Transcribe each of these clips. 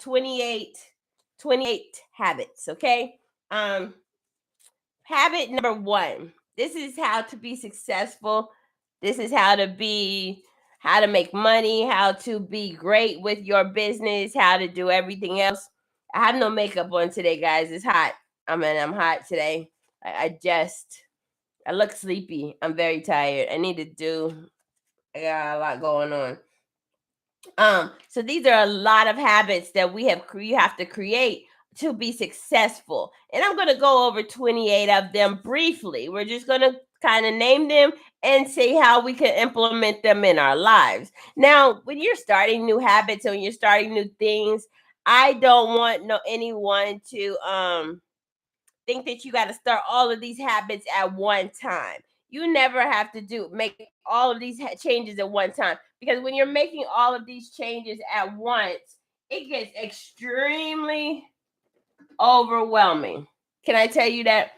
28 habits, okay? Habit number 1. This is how to be successful. This is how to make money, how to be great with your business, how to do everything else. I have no makeup on today, guys. It's hot. I'm hot today. I look sleepy. I'm very tired. I got a lot going on. So these are a lot of habits that you have to create to be successful. And I'm going to go over 28 of them briefly. We're just going to kind of name them and see how we can implement them in our lives. Now, when you're starting new habits and when you're starting new things, I don't want anyone to think that you got to start all of these habits at one time. You never have to make all of these changes at one time, because when you're making all of these changes at once, it gets extremely overwhelming. Can I tell you that?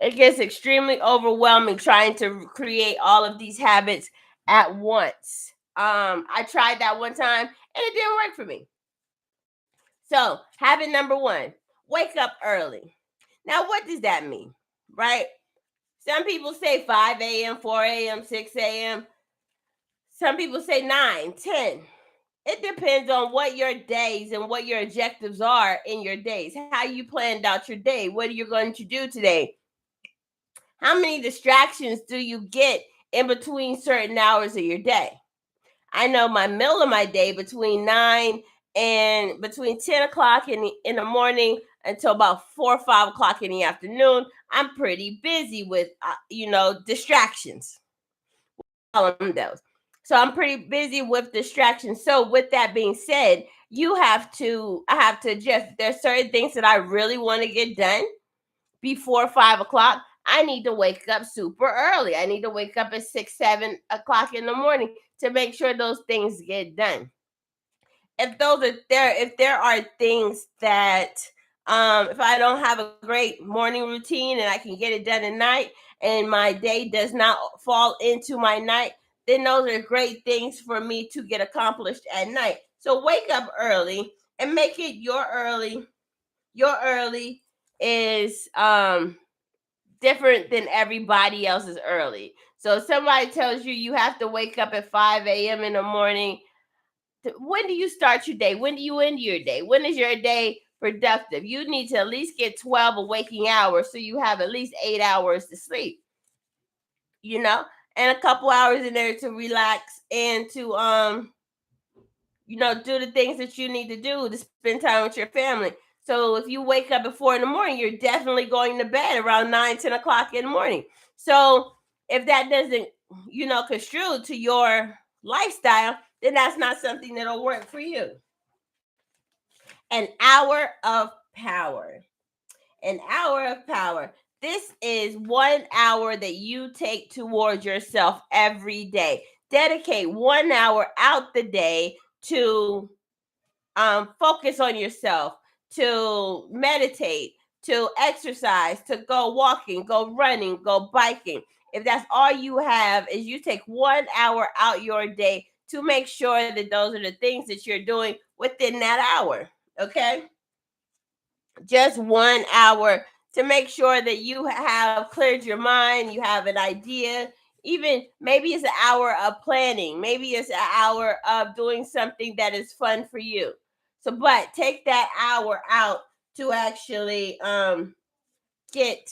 It gets extremely overwhelming trying to create all of these habits at once. I tried that one time and it didn't work for me. So, habit number 1, wake up early. Now, what does that mean? Right? Some people say 5 a.m., 4 a.m., 6 a.m. Some people say 9, 10. It depends on what your days and what your objectives are in your days, how you planned out your day, what are you going to do today, how many distractions do you get in between certain hours of your day. I know my middle of my day between 10 o'clock in the morning until about 4 or 5 o'clock in the afternoon, I'm pretty busy with, distractions. All of those. So I'm pretty busy with distractions. So with that being said, I have to adjust. There's certain things that I really want to get done before 5 o'clock. I need to wake up super early. I need to wake up at 6, 7 o'clock in the morning to make sure those things get done. If there are things that if I don't have a great morning routine and I can get it done at night and my day does not fall into my night, then those are great things for me to get accomplished at night. So wake up early and make it your early. Your early is different than everybody else's early. So if somebody tells you have to wake up at 5 a.m. in the morning, when do you start your day? When do you end your day? When is your day productive? You need to at least get 12 waking hours so you have at least 8 hours to sleep, and a couple hours in there to relax and to do the things that you need to do to spend time with your family. So if you wake up at 4 in the morning, you're definitely going to bed around 9, 10 o'clock in the morning. So if that doesn't, construe to your lifestyle, then that's not something that'll work for you. An hour of power. An hour of power. This is 1 hour that you take towards yourself every day. Dedicate 1 hour out the day to focus on yourself, to meditate, to exercise, to go walking, go running, go biking. If that's all you have is you take 1 hour out your day to make sure that those are the things that you're doing within that hour. Okay? Just 1 hour to make sure that you have cleared your mind, you have an idea. Even maybe it's an hour of planning, maybe it's an hour of doing something that is fun for you. So, but take that hour out to actually get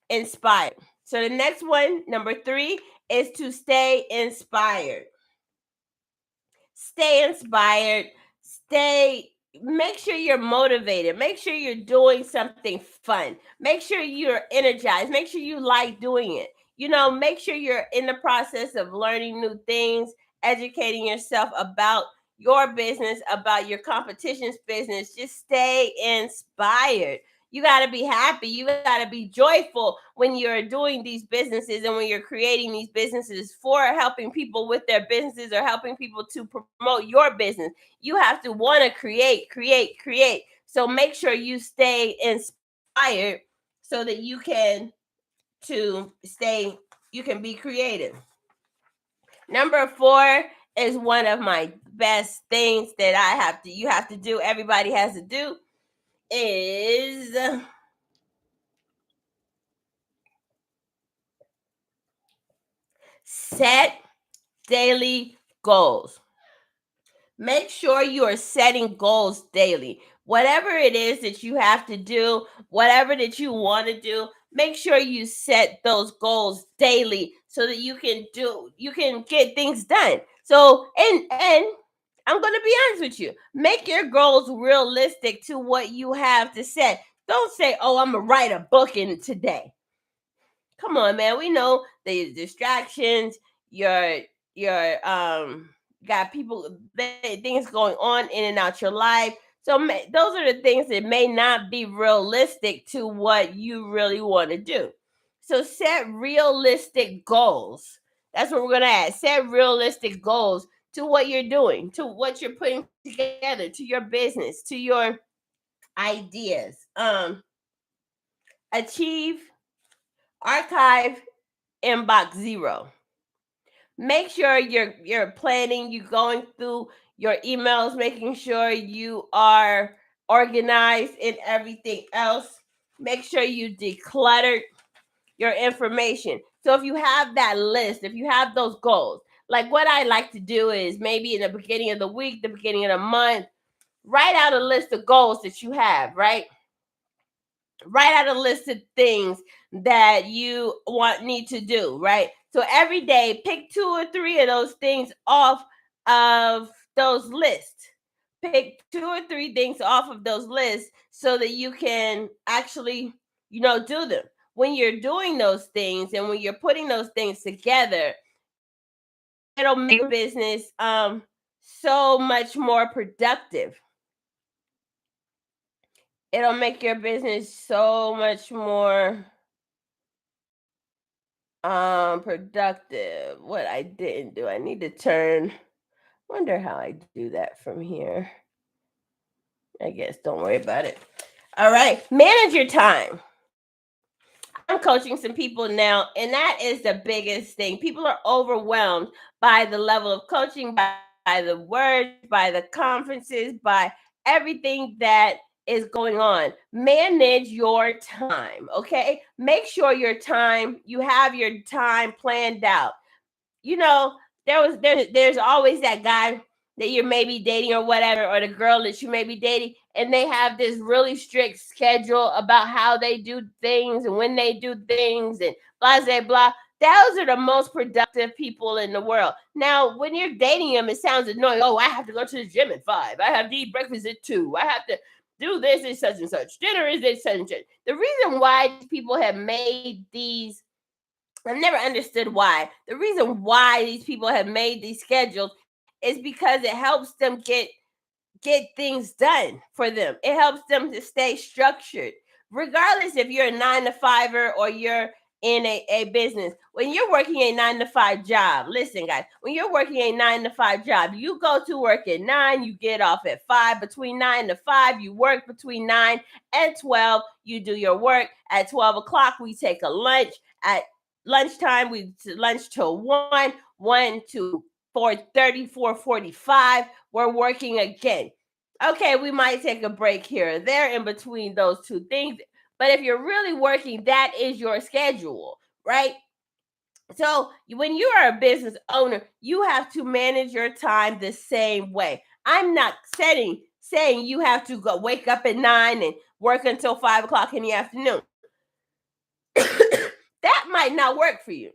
inspired. So the next one, number 3, is to stay inspired. Stay inspired. Make sure you're motivated. Make sure you're doing something fun. Make sure you're energized. Make sure you like doing it. Make sure you're in the process of learning new things, educating yourself about your business, about your competition's business. Just stay inspired. You got to be happy. You got to be joyful when you're doing these businesses and when you're creating these businesses for helping people with their businesses or helping people to promote your business. You have to want to create. So make sure you stay inspired so that you can be creative. Number 4 is one of my best things that you have to do, everybody has to do, is set daily goals. Make sure you are setting goals daily. Whatever it is that you have to do, whatever that you want to do, make sure you set those goals daily so that you can get things done. So and I'm going to be honest with you. Make your goals realistic to what you have to set. Don't say, "Oh, I'm going to write a book in today." Come on, man. We know the distractions, your your got people things going on in and out your life. So those are the things that may not be realistic to what you really want to do. So set realistic goals. That's what we're gonna add. Set realistic goals to what you're doing, to what you're putting together, to your business, to your ideas. Achieve, archive, inbox zero. Make sure you're planning, you going through your emails, making sure you are organized in everything else. Make sure you declutter your information. So if you have that list, if you have those goals, like what I like to do is maybe in the beginning of the week, the beginning of the month, write out a list of goals that you have, right? Write out a list of things that you need to do, right? So every day pick 2 or 3 of those things off of those lists. Pick 2 or 3 things off of those lists so that you can actually, do them. When you're doing those things and when you're putting those things together, it'll make your business so much more productive. It'll make your business so much more productive. What I didn't do, I need to turn. Wonder how I do that from here. I guess don't worry about it. All right, manage your time. I'm coaching some people now, and that is the biggest thing. People are overwhelmed by the level of coaching, by the words, by the conferences, by everything that is going on. Manage your time, okay? Make sure you have your time planned out. You know, there's always that guy that you're maybe dating or whatever, or the girl that you may be dating, and they have this really strict schedule about how they do things and when they do things and blah blah blah. Those are the most productive people in the world. Now, when you're dating them, it sounds annoying. Oh, I have to go to the gym at 5. I have to eat breakfast at 2. I have to do this at such and such. Dinner is at such and such. The reason why people have made these, I've never understood why. The reason why these people have made these schedules is because it helps them get things done for them. It helps them to stay structured. Regardless if you're a 9 to 5er or you're in a business. When you're working a 9 to 5 job, listen, guys, when you're working a 9 to 5 job, you go to work at 9, you get off at 5. Between 9 to 5, you work between 9 and 12. You do your work. At 12 o'clock, we take a lunch. At lunchtime, we lunch till 1 to 4:30, 4:45. We're working again. Okay, we might take a break here or there in between those two things. But if you're really working, that is your schedule, right? So when you are a business owner, you have to manage your time the same way. I'm not saying you have to go wake up at 9 and work until 5 o'clock in the afternoon. That might not work for you.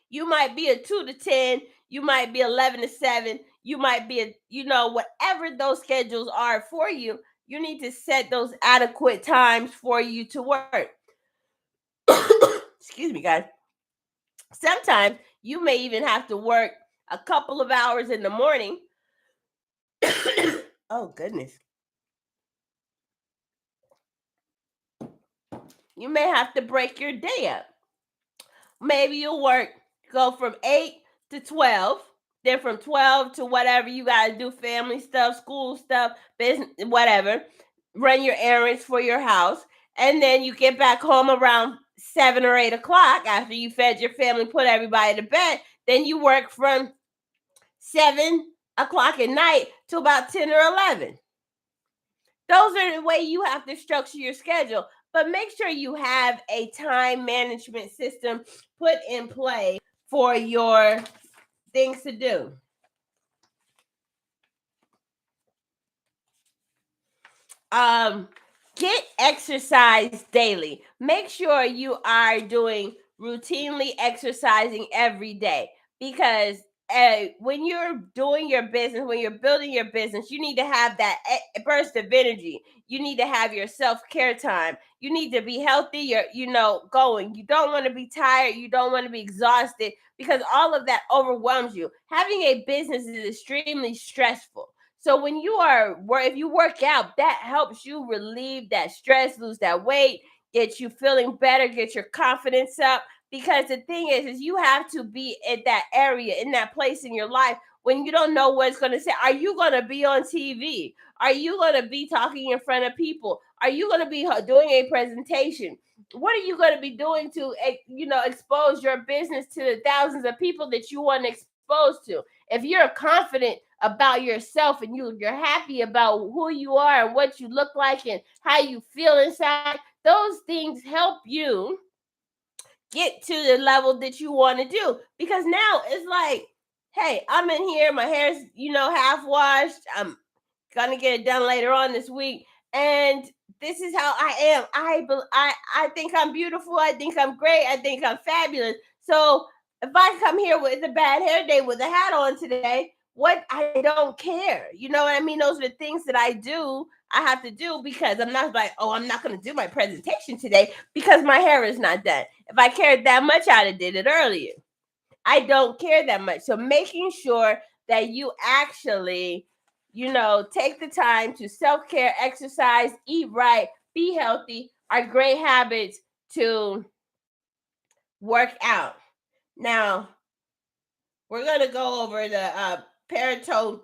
You might be a 2 to 10. You might be 11 to 7. You might be whatever those schedules are for you. You need to set those adequate times for you to work. Excuse me, guys. Sometimes you may even have to work a couple of hours in the morning. Oh, goodness. You may have to break your day up. Maybe you'll go from 8 to 12, then from 12 to whatever you got to do, family stuff, school stuff, business, whatever, run your errands for your house. And then you get back home around 7 or 8 o'clock after you fed your family, put everybody to bed. Then you work from 7 o'clock at night to about 10 or 11. Those are the way you have to structure your schedule. But make sure you have a time management system put in play for your things to do. Get exercise daily. Make sure you are doing routinely exercising every day, because when you're doing your business, when you're building your business, you need to have that burst of energy. You need to have your self-care time. You need to be healthy. You're going. You don't want to be tired. You don't want to be exhausted, because all of that overwhelms you. Having a business is extremely stressful. So when if you work out, that helps you relieve that stress, lose that weight, get you feeling better, get your confidence up. Because the thing is you have to be at that area, in that place in your life when you don't know what it's going to say. Are you going to be on TV? Are you going to be talking in front of people? Are you going to be doing a presentation? What are you going to be doing to, expose your business to the thousands of people that you want to expose to? If you're confident about yourself and you're happy about who you are and what you look like and how you feel inside, those things help you get to the level that you want to do. Because now it's like, hey, I'm in here, my hair's, half washed. I'm gonna get it done later on this week, and this is how I am. I think I'm beautiful. I think I'm great. I think I'm fabulous. So if I come here with a bad hair day with a hat on today, what, I don't care. You know what I mean? Those are the things that I have to do, because I'm not like, oh, I'm not going to do my presentation today because my hair is not done. If I cared that much, I'd have did it earlier. I don't care that much. So making sure that you actually, take the time to self-care, exercise, eat right, be healthy, are great habits to work out. Now, we're going to go over the Pareto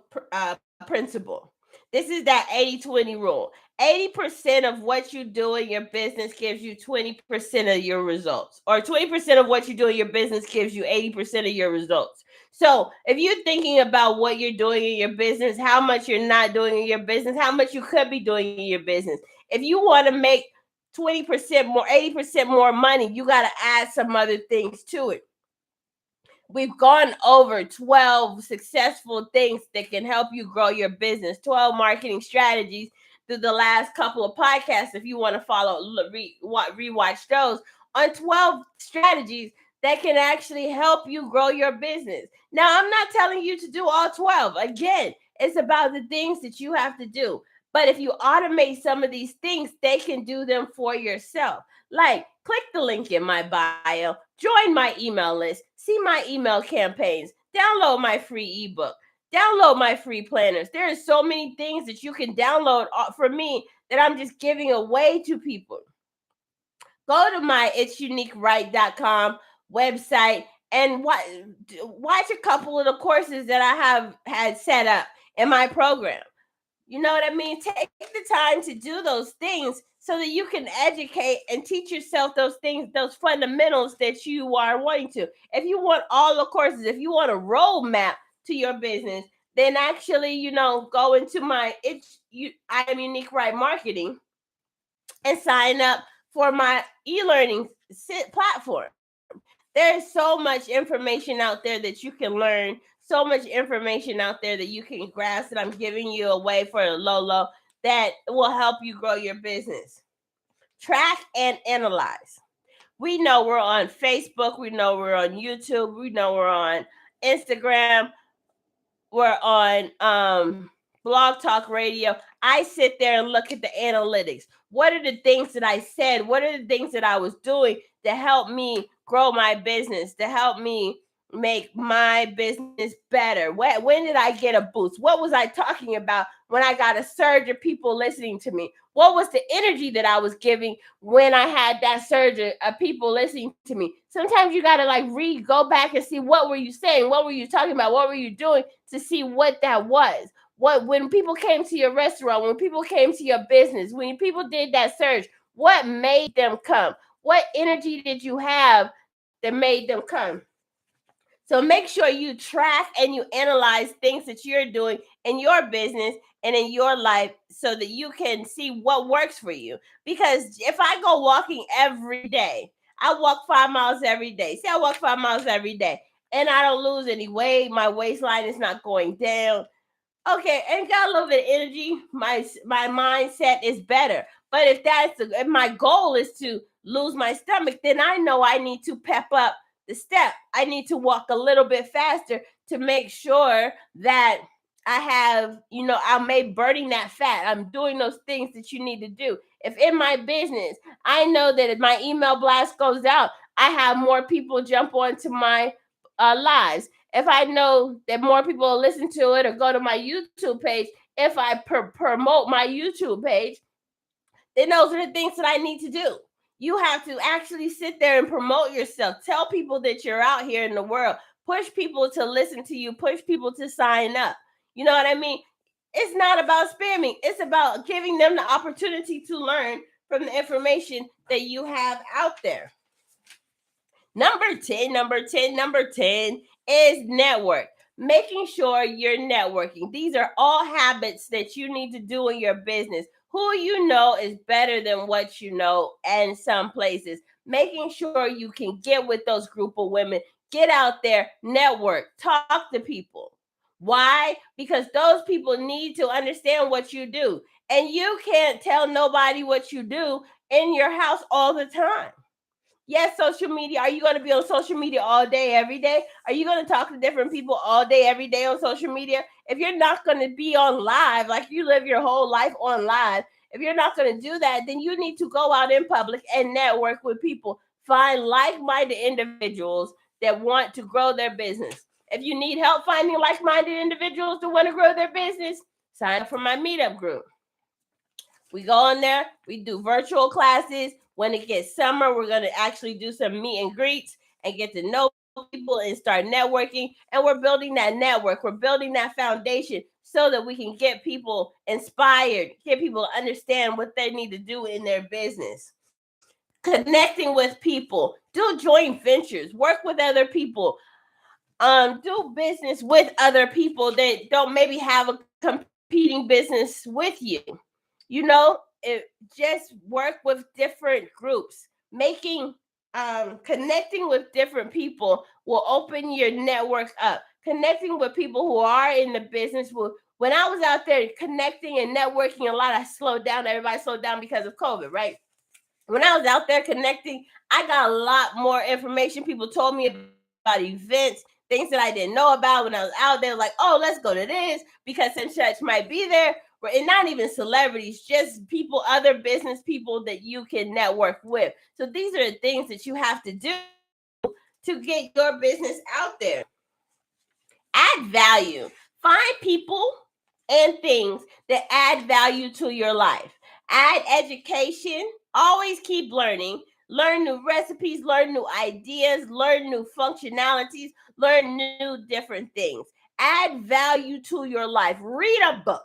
Principle. This is that 80-20 rule. 80% of what you do in your business gives you 20% of your results, or 20% of what you do in your business gives you 80% of your results. So if you're thinking about what you're doing in your business, how much you're not doing in your business, how much you could be doing in your business, if you want to make 20% more, 80% more money, you got to add some other things to it. We've gone over 12 successful things that can help you grow your business, 12 marketing strategies through the last couple of podcasts. If you want to follow, rewatch those, on 12 strategies that can actually help you grow your business. Now, I'm not telling you to do all 12. Again, it's about the things that you have to do. But if you automate some of these things, they can do them for yourself. Like, click the link in my bio, join my email list, see my email campaigns, download my free ebook, download my free planners. There are so many things that you can download from me that I'm just giving away to people. Go to my itsuniqueright.com website and watch a couple of the courses that I have had set up in my program. You know what I mean? Take the time to do those things so that you can educate and teach yourself those things, those fundamentals that you are wanting to. If you want all the courses, if you want a roadmap to your business, then actually, go into my I Am Unique Right Marketing and sign up for my e-learning platform. There's so much information out there that you can learn, so much information out there that you can grasp, that I'm giving you away for the low that will help you grow your business. Track and analyze. We know we're on Facebook, we know we're on YouTube, we know we're on Instagram, we're on Blog Talk Radio. I sit there and look at the analytics. What are the things that I said? What are the things that I was doing to help me grow my business, to help me make my business better? When did I get a boost? What was I talking about when I got a surge of people listening to me? What was the energy that I was giving when I had that surge of people listening to me? Sometimes you got to go back and see, what were you saying? What were you talking about? What were you doing, to see what that was? When people came to your restaurant, when people came to your business, when people did that surge, what made them come? What energy did you have that made them come? So make sure you track and you analyze things that you're doing in your business and in your life so that you can see what works for you. Because if I go walking every day, I walk 5 miles every day. Say I walk 5 miles every day and I don't lose any weight, my waistline is not going down. Okay, and got a little bit of energy. My mindset is better. But if my goal is to lose my stomach, then I know I need to pep up the step. I need to walk a little bit faster to make sure that I have, I'm burning that fat. I'm doing those things that you need to do. If in my business, I know that if my email blast goes out, I have more people jump onto my lives. If I know that more people will listen to it or go to my YouTube page, if I promote my YouTube page, then those are the things that I need to do. You have to actually sit there and promote yourself. Tell people that you're out here in the world. Push people to listen to you. Push people to sign up. You know what I mean? It's not about spamming. It's about giving them the opportunity to learn from the information that you have out there. Number 10 is network. Making sure you're networking. These are all habits that you need to do in your business. Who you know is better than what you know in some places. Making sure you can get with those group of women. Get out there, network, talk to people. Why? Because those people need to understand what you do. And you can't tell nobody what you do in your house all the time. Yes, social media. Are you going to be on social media all day, every day? Are you going to talk to different people all day, every day on social media? If you're not going to be on live, like you live your whole life on live, if you're not going to do that, then you need to go out in public and network with people. Find like-minded individuals that want to grow their business. If you need help finding like-minded individuals that want to grow their business, sign up for my meetup group. We go on there, we do virtual classes. When it gets summer, we're going to actually do some meet and greets and get to know people and start networking. And we're building that network. We're building that foundation so that we can get people inspired, get people to understand what they need to do in their business. Connecting with people, do joint ventures, work with other people, do business with other people that don't maybe have a competing business with you. You know, just work with different groups. Connecting with different people will open your network up. Connecting with people who are in the business will. When I was out there connecting and networking a lot, I slowed down. Everybody slowed down because of COVID, right? When I was out there connecting, I got a lot more information. People told me about events, things that I didn't know about when I was out there. Like, oh, let's go to this because such might be there. And not even celebrities, just people, other business people that you can network with. So these are the things that you have to do to get your business out there. Add value. Find people and things that add value to your life. Add education. Always keep learning. Learn new recipes, learn new ideas, learn new functionalities, learn new different things. Add value to your life. Read a book.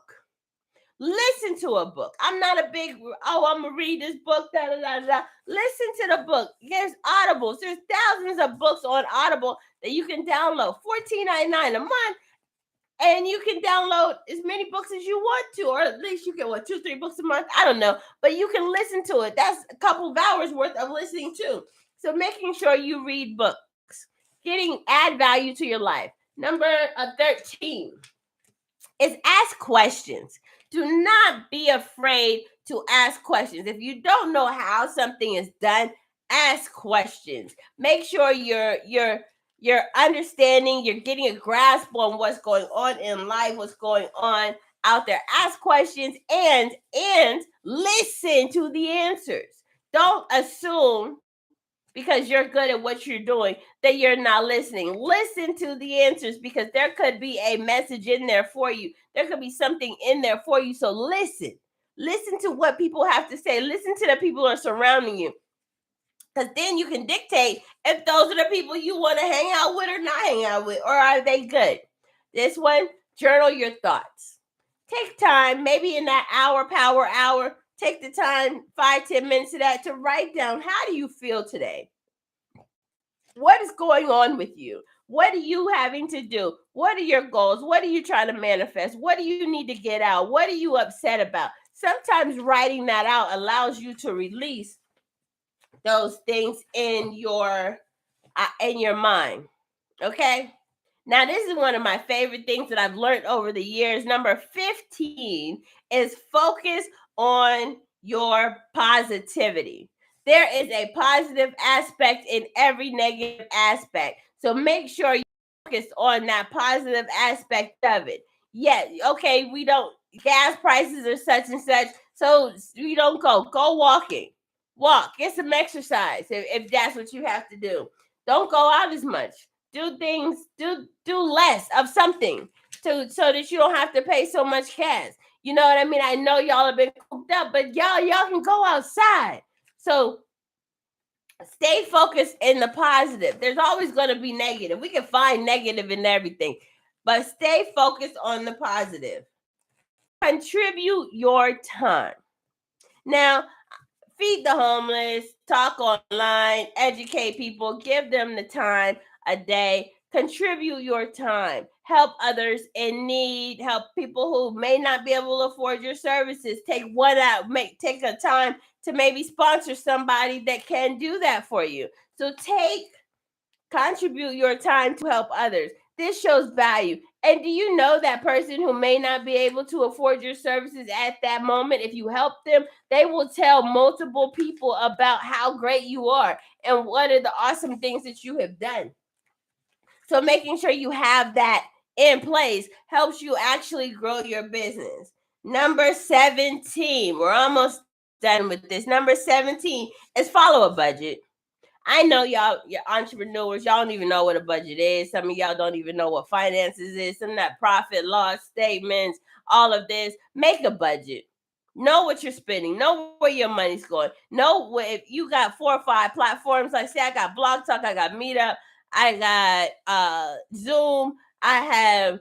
Listen to a book. I'm not a big, I'm going to read this book, da, da, da, da. Listen to the book. There's Audibles. There's thousands of books on Audible that you can download. $14.99 a month. And you can download as many books as you want to, or at least you get, 2-3 books a month? I don't know. But you can listen to it. That's a couple of hours worth of listening too. So making sure you read books. Add value to your life. Number 13 is ask questions. Do not be afraid to ask questions. If you don't know how something is done, ask questions. Make sure you're understanding, you're getting a grasp on what's going on in life, what's going on out there. Ask questions and listen to the answers. Don't assume because you're good at what you're doing that you're not listening. Listen to the answers because there could be a message in there for you. There could be something in there for you. So listen. Listen to what people have to say. Listen to the people who are surrounding you. Because then you can dictate if those are the people you want to hang out with or not hang out with, or are they good? This one, journal your thoughts. Take time, maybe in that power hour, take the time, 5-10 minutes of that to write down, how do you feel today? What is going on with you? What are you having to do? What are your goals? What are you trying to manifest? What do you need to get out? What are you upset about? Sometimes writing that out allows you to release those things in your mind. Okay? Now, this is one of my favorite things that I've learned over the years. Number 15 is focus on your positivity. There is a positive aspect in every negative aspect. So make sure you focus on that positive aspect of it. Yeah, okay, we don't, gas prices are such and such. So you don't go walking. Walk, get some exercise if that's what you have to do. Don't go out as much, do things, do less of something so that you don't have to pay so much cash. You know what I mean? I know y'all have been cooped up, but y'all can go outside. So stay focused in the positive. There's always going to be negative. We can find negative in everything, but stay focused on the positive. Contribute your time. Now, feed the homeless, talk online, educate people, give them the time a day, contribute your time, help others in need, help people who may not be able to afford your services. Take one out, take a time to maybe sponsor somebody that can do that for you. So contribute your time to help others. This shows value. And do you know that person who may not be able to afford your services at that moment, if you help them, they will tell multiple people about how great you are and what are the awesome things that you have done. So making sure you have that in place helps you actually grow your business. Number 17, we're almost done with this. Number 17 is follow a budget. I know y'all, your entrepreneurs, y'all don't even know what a budget is. Some of y'all don't even know what finances is. Some of that profit loss statements, all of this. Make a budget. Know what you're spending. Know where your money's going. Know if you got 4 or 5 platforms. Like say, I got Blog Talk, I got Meetup, I got Zoom, I have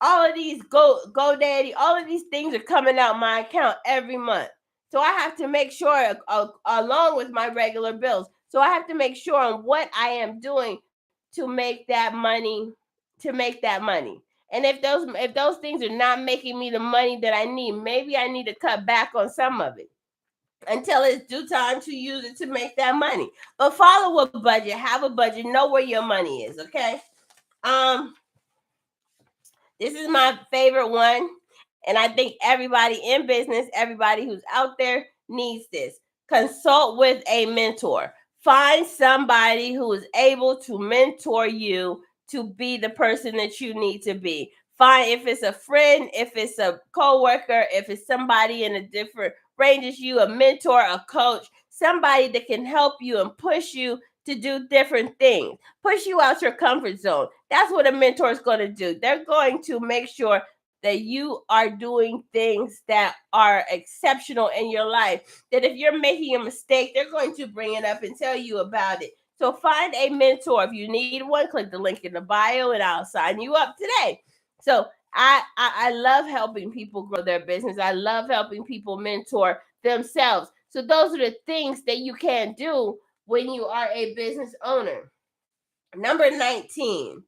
all of these GoDaddy, all of these things are coming out my account every month. So I have to make sure, along with my regular bills. So I have to make sure on what I am doing to make that money. And if those things are not making me the money that I need, maybe I need to cut back on some of it until it's due time to use it to make that money. But follow a budget, have a budget, know where your money is. Okay. This is my favorite one. And I think everybody in business, everybody who's out there needs this. Consult with a mentor. Find somebody who is able to mentor you to be the person that you need to be. Find, if it's a friend, if it's a coworker, if it's somebody in a different range as you, a mentor, a coach, somebody that can help you and push you to do different things, push you out your comfort zone. That's what a mentor is going to do. They're going to make sure that you are doing things that are exceptional in your life. That if you're making a mistake, they're going to bring it up and tell you about it. So find a mentor. If you need one, click the link in the bio and I'll sign you up today. So I love helping people grow their business. I love helping people mentor themselves. So those are the things that you can do when you are a business owner. Number 19,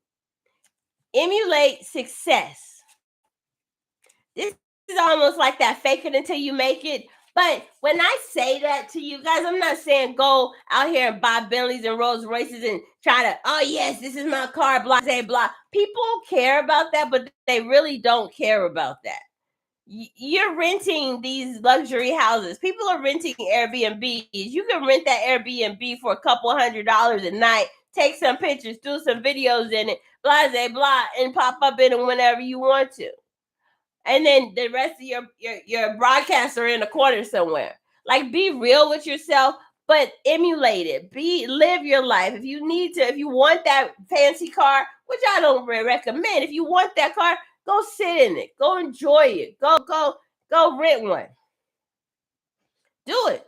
emulate success. This is almost like that fake it until you make it. But when I say that to you guys, I'm not saying go out here and buy Bentleys and Rolls Royces and try to, oh yes, this is my car, blah, blah, blah. People care about that, but they really don't care about that. You're renting these luxury houses. People are renting Airbnbs. You can rent that Airbnb for a couple $100 a night, take some pictures, do some videos in it, blah, blah, blah, and pop up in it whenever you want to. And then the rest of your broadcasts are in a corner somewhere. Like, be real with yourself, but emulate it. Live your life. If you want that fancy car, which I don't recommend, if you want that car, go sit in it. Go enjoy it. Go rent one. Do it.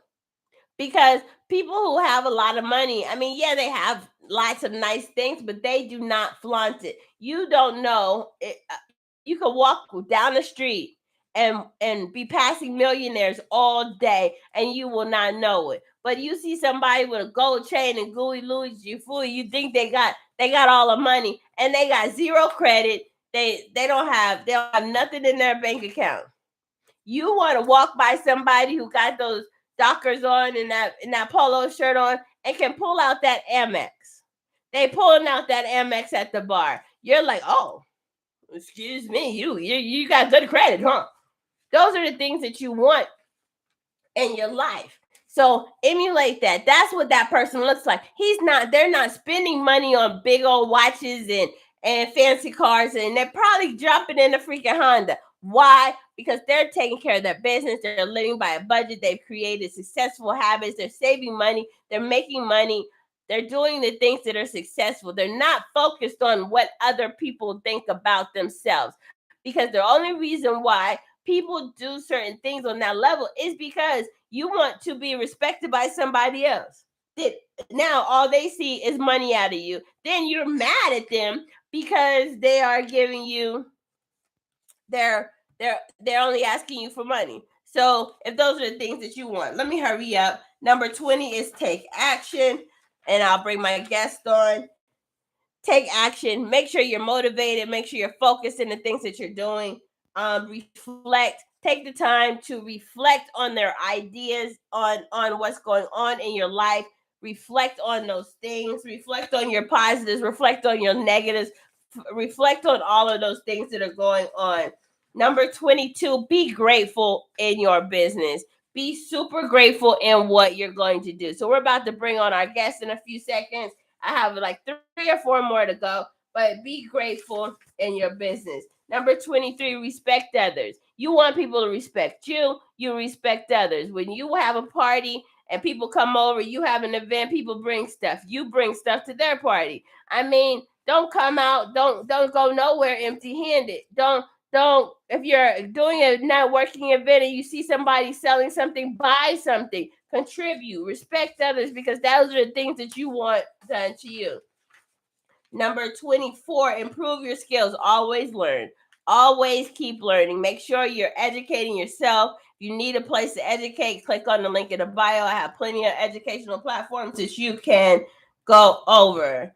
Because people who have a lot of money, I mean, yeah, they have lots of nice things, but they do not flaunt it. You don't know. You can walk down the street and be passing millionaires all day and you will not know it. But you see somebody with a gold chain and gooey Louis Gifu, you think they got They got all the money and they got zero credit. They don't have nothing in their bank account. You want to walk by somebody who got those Dockers on and that polo shirt on and can pull out that Amex. They pulling out that Amex at the bar. You're like, oh, excuse me, you got good credit, huh? Those are the things that you want in your life. So emulate that. That's what that person looks like. They're not spending money on big old watches and fancy cars, and they're probably jumping in a freaking Honda. Why? Because they're taking care of their business. They're living by a budget. They've created successful habits. They're saving money. They're making money. They're doing the things that are successful. They're not focused on what other people think about themselves. Because the only reason why people do certain things on that level is because you want to be respected by somebody else. That now all they see is money out of you. Then you're mad at them because they are giving you they're only asking you for money. So if those are the things that you want, let me hurry up. Number 20 is take action, and I'll bring my guest on. Take action. Make sure you're motivated. Make sure you're focused in the things that you're doing. Reflect. Take the time to reflect on their ideas, on what's going on in your life. Reflect on those things. Reflect on your positives. Reflect on your negatives. Reflect on all of those things that are going on. Number 22, be grateful in your business. Be super grateful in what you're going to do. So we're about to bring on our guest in a few seconds. I have like 3 or 4 more to go, but be grateful in your business. Number 23, respect others. You want people to respect you, you respect others. When you have a party and people come over, you have an event, people bring stuff. You bring stuff to their party. I mean, don't come out, don't go nowhere empty-handed. Don't if you're doing a networking event and you see somebody selling something, buy something, contribute, respect others, because those are the things that you want done to you. Number 24, improve your skills. Always learn. Always keep learning. Make sure you're educating yourself. If you need a place to educate, click on the link in the bio. I have plenty of educational platforms that you can go over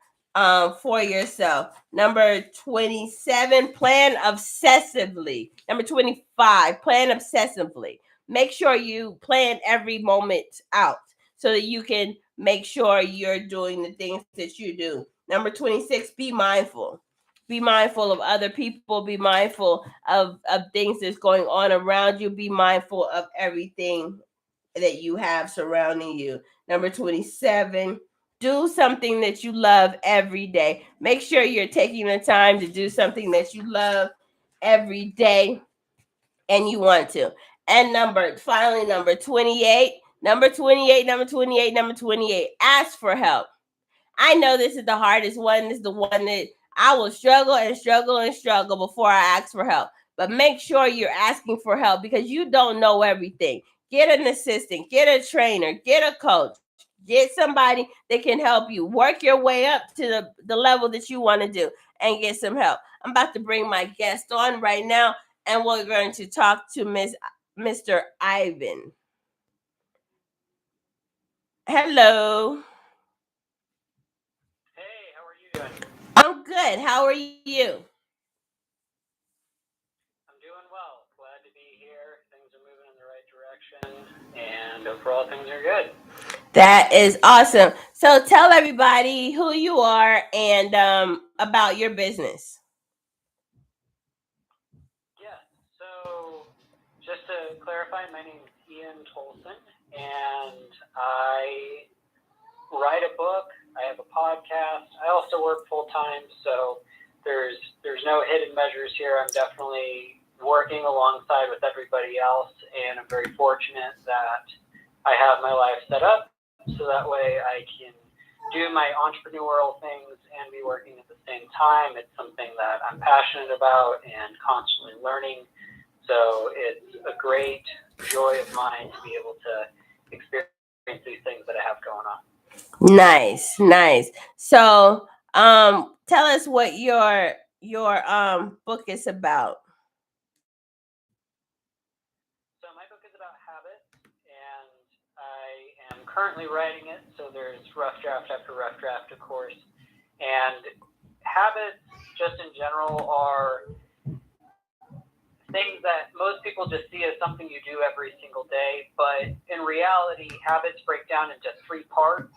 for yourself. Number 27, plan obsessively. Number 25, plan obsessively. Make sure you plan every moment out so that you can make sure you're doing the things that you do. Number 26, be mindful. Be mindful of other people. Be mindful of things that's going on around you. Be mindful of everything that you have surrounding you. Number 27, do something that you love every day. Make sure you're taking the time to do something that you love every day and you want to. And finally, number 28, number 28, ask for help. I know this is the hardest one. This is the one that I will struggle and struggle and struggle before I ask for help. But make sure you're asking for help because you don't know everything. Get an assistant, get a trainer, get a coach, get somebody that can help you. Work your way up to the level that you want to do and get some help. I'm about to bring my guest on right now, and we're going to talk to Mr. Ivan. Hello. Hey, how are you doing? I'm good. How are you? I'm doing well. Glad to be here. Things are moving in the right direction, and overall, things are good. That is awesome. So tell everybody who you are and about your business. Yeah, so just to clarify, my name is Ian Tolson, and I write a book. I have a podcast. I also work full time, so there's no hidden measures here. I'm definitely working alongside with everybody else, and I'm very fortunate that I have my life set up so that way I can do my entrepreneurial things and be working at the same time. It's something that I'm passionate about and constantly learning. So it's a great joy of mine to be able to experience these things that I have going on. Nice, nice. So tell us what your book is about. So my book is about habits, and I am currently writing it. So there's rough draft after rough draft, of course, And habits, just in general, are things that most people just see as something you do every single day, but in reality, habits break down into three parts.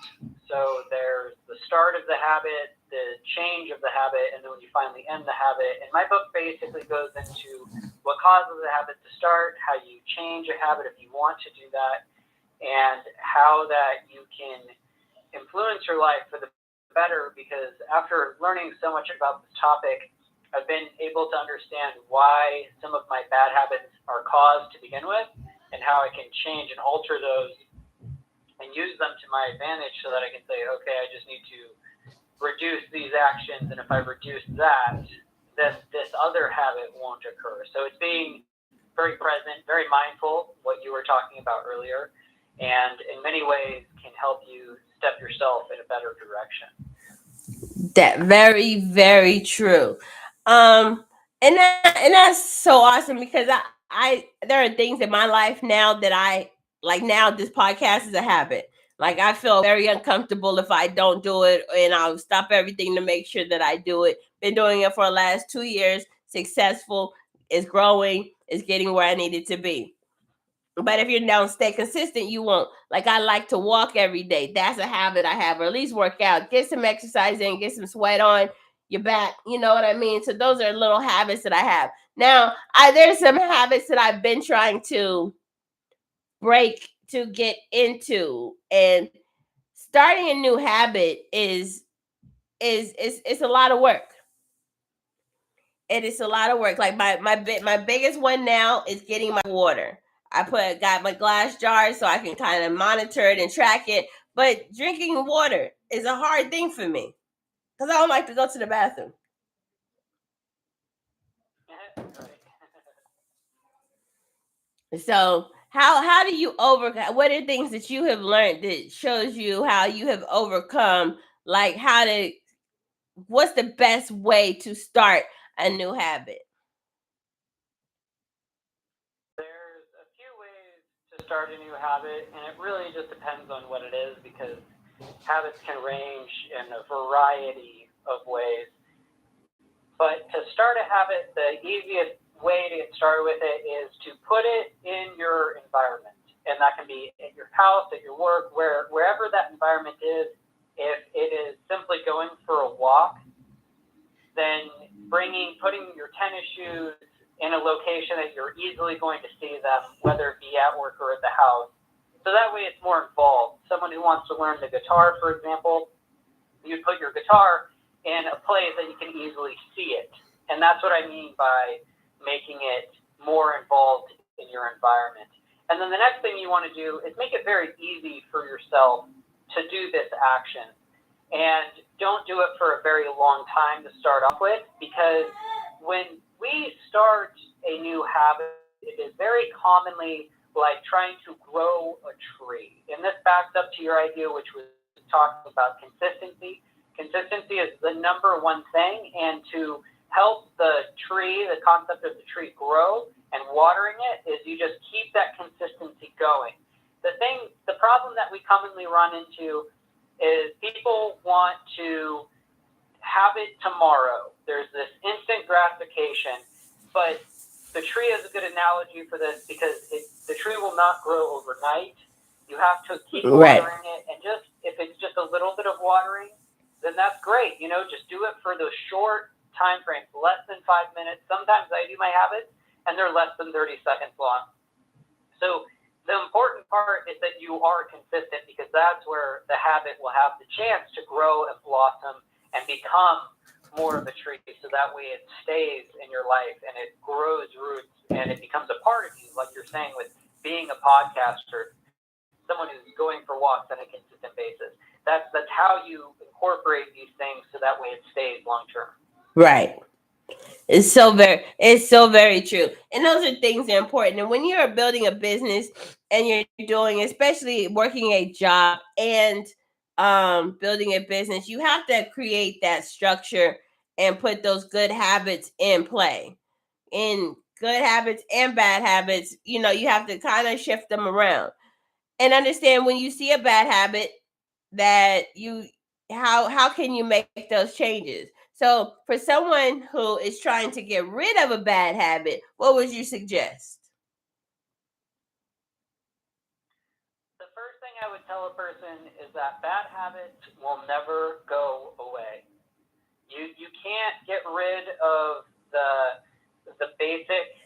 So there's the start of the habit, the change of the habit, and then when you finally end the habit. And my book basically goes into what causes a habit to start, how you change a habit if you want to do that, and how that you can influence your life for the better, because after learning so much about this topic, I've been able to understand why some of my bad habits are caused to begin with, and how I can change and alter those and use them to my advantage so that I can say, okay, I just need to reduce these actions, and if I reduce that, then this other habit won't occur. So it's being very present, very mindful, what you were talking about earlier, and in many ways can help you step yourself in a better direction. That very, very true. And that's so awesome, because I there are things in my life now that I like. Now this podcast is a habit. Like, I feel very uncomfortable if I don't do it, and I'll stop everything to make sure that I do it. Been doing it for the last 2 years, successful, is growing, is getting where I need it to be. But if you don't stay consistent, you won't. Like, I like to walk every day. That's a habit I have, or at least work out. Get some exercise in, get some sweat on your back. You know what I mean? So those are little habits that I have. Now, there's some habits that I've been trying to break to get into, and starting a new habit is it's a lot of work. It is a lot of work. Like, my biggest one now is getting my water. Got my glass jar so I can kind of monitor it and track it. But drinking water is a hard thing for me, because I don't like to go to the bathroom. So how do you overcome? What are things that you have learned that shows you how you have overcome? Like, what's the best way to start a new habit? There's a few ways to start a new habit, and it really just depends on what it is, because habits can range in a variety of ways. But to start a habit, the easiest way to get started with it is to put it in your environment. And that can be at your house, at your work, wherever that environment is. If it is simply going for a walk, then putting your tennis shoes in a location that you're easily going to see them, whether it be at work or at the house. So that way it's more involved. Someone who wants to learn the guitar, for example, you put your guitar in a place that you can easily see it. And that's what I mean by making it more involved in your environment. And then the next thing you want to do is make it very easy for yourself to do this action. And don't do it for a very long time to start off with, because when we start a new habit, it is very commonly like trying to grow a tree. And this backs up to your idea, which was talking about consistency. Consistency is the number one thing, and to help the tree, the concept of the tree grow and watering it, is you just keep that consistency going. The problem that we commonly run into is people want to have it tomorrow. There's this instant gratification, but the tree is a good analogy for this, because the tree will not grow overnight. You have to keep watering it, and just if it's just a little bit of watering, then that's great. Just do it for those short time frames, less than 5 minutes. Sometimes I do my habits, and they're less than 30 seconds long. So the important part is that you are consistent, because that's where the habit will have the chance to grow and blossom and become more of a tree. So that way it stays in your life and it grows roots and it becomes a part of you, like you're saying with being a podcaster, someone who's going for walks on a consistent basis. That's how you incorporate these things so that way it stays long term. Right. It's so very true. And those are things that are important. And when you're building a business and you're doing, especially working a job and building a business, you have to create that structure and put those good habits in play. In good habits and bad habits, you have to kind of shift them around and understand when you see a bad habit that how can you make those changes? So for someone who is trying to get rid of a bad habit, what would you suggest? The first thing I would tell a person is that bad habits will never go away. You can't get rid of the basic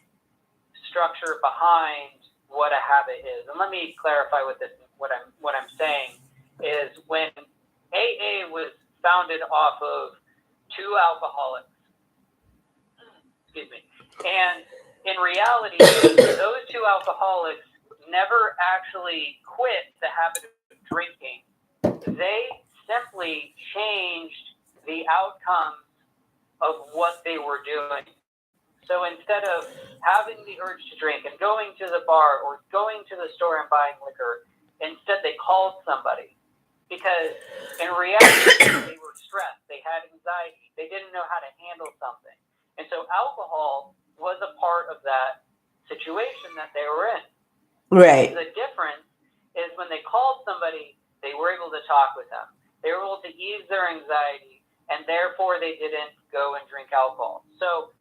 structure behind what a habit is. And let me clarify what I'm saying is when AA was founded off of two alcoholics, excuse me, and in reality, those two alcoholics never actually quit the habit of drinking. They simply changed the outcome of what they were doing. So instead of having the urge to drink and going to the bar or going to the store and buying liquor, instead they called somebody. Because in reality, they were stressed, they had anxiety, they didn't know how to handle something. And so alcohol was a part of that situation that they were in. Right. The difference is when they called somebody, they were able to talk with them. They were able to ease their anxiety, and therefore they didn't go and drink alcohol. So